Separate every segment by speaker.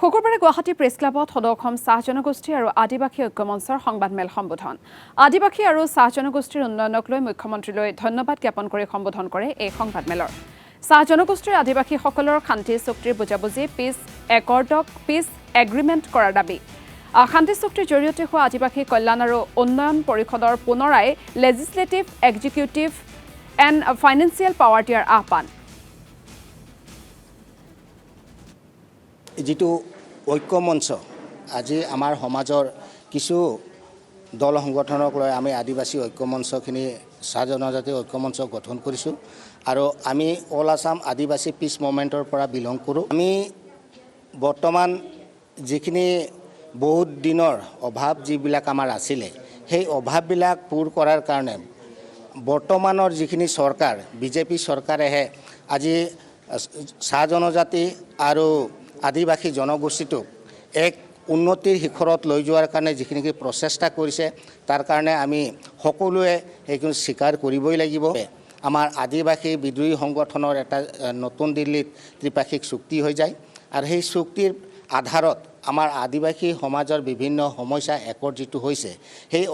Speaker 1: শুকুৰবাৰে গুৱাহাটী প্ৰেছ ক্লাবত সদৌ অসম চাহ জনগোষ্ঠী আৰু আদিবাসী ঐক্য মঞ্চৰ সংবাদমেল সম্বোধন। আদিবাসী আৰু চাহ জনগোষ্ঠীৰ উন্নয়নক লৈ মুখ্যমন্ত্ৰীলৈ ধন্যবাদ জ্ঞাপন কৰি সম্বোধন কৰে এই সংবাদমেলৰ। চাহ জনগোষ্ঠীৰ আদিবাসীসকলৰ শান্তি চুক্তিৰ বুজাবুজি পিছ এগ্ৰিমেণ্ট কৰাৰ দাবী। শান্তি চুক্তিৰ জৰিয়তে হোৱা আদিবাসী কল্যাণ আৰু উন্নয়ন পৰিষদৰ পুনৰাই legislative, executive and financial power দিয়াৰ আহ্বান।
Speaker 2: যিটো ঐক্য মঞ্চ আজি আমাৰ সমাজৰ কিছু দল সংগঠনক লৈ আমি আদিবাসী ঐক্য মঞ্চখিনি চাহ জনজাতি ঐক্য মঞ্চ গঠন কৰিছোঁ আৰু আমি অল আছাম আদিবাসী পিছ মুভমেণ্টৰ পৰা বিলং কৰোঁ। আমি বৰ্তমান যিখিনি বহুত দিনৰ অভাৱ যিবিলাক আমাৰ আছিলে সেই অভাৱবিলাক পূৰ কৰাৰ কাৰণে বৰ্তমানৰ যিখিনি চৰকাৰ বিজেপি চৰকাৰেহে আজি চাহ জনজাতি আৰু আদিবাসী জনগোষ্ঠীটোক এক উন্নতিৰ শিখৰত লৈ যোৱাৰ কাৰণে যিখিনি প্ৰচেষ্টা কৰিছে তাৰ কাৰণে আমি সকলোৱে সেইখিনি স্বীকাৰ কৰিবই লাগিব। আমাৰ আদিবাসী বিদ্ৰোহী সংগঠনৰ এটা নতুন দিল্লীত ত্ৰিপাক্ষিক চুক্তি হৈ যায় আৰু সেই চুক্তিৰ আধাৰত আমাৰ আদিবাসী সমাজৰ বিভিন্ন সমস্যা একৰ্ড যিটো হৈছে সেই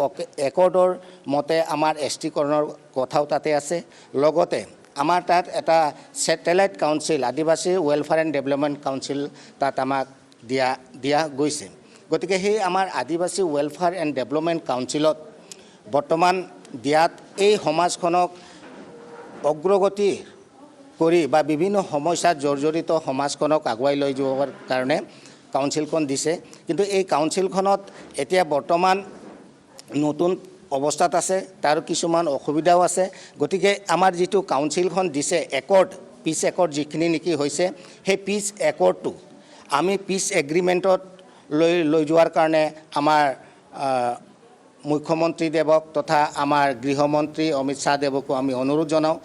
Speaker 2: একৰ্ডৰ মতে আমাৰ এছটিকৰণৰ কথাও তাতে আছে। লগতে আমাৰ তাত এটা ছেটেলাইট কাউন্সিল আদিবাসী ৱেলফেয়াৰ এণ্ড ডেভেলপমেণ্ট কাউন্সিল তাত আমাক দিয়া গৈছে। গতিকে সেই আমাৰ আদিবাসী ৱেলফেয়াৰ এণ্ড ডেভেলপমেণ্ট কাউন্সিলত বৰ্তমান দিয়াত এই সমাজখনক অগ্ৰগতি কৰি বা বিভিন্ন সমস্যাত জৰ্জৰিত সমাজখনক আগুৱাই লৈ যোৱাৰ কাৰণে কাউন্সিলখন দিছে। কিন্তু এই কাউন্সিলখনত এতিয়া বৰ্তমান নতুন অৱস্থাত আছে, তাৰ কিছুমান অসুবিধাও আছে। গতিকে আমাৰ যিটো কাউন্সিলখন দিছে পিছ একৰ্ড যিখিনি নেকি হৈছে সেই পিছ একৰ্ডটো আমি পিছ এগ্ৰিমেণ্টত লৈ যোৱাৰ কাৰণে আমাৰ মুখ্যমন্ত্ৰী দেৱক তথা আমাৰ গৃহমন্ত্ৰী অমিত শ্বাহ দেৱকো আমি অনুৰোধ জনাওঁ।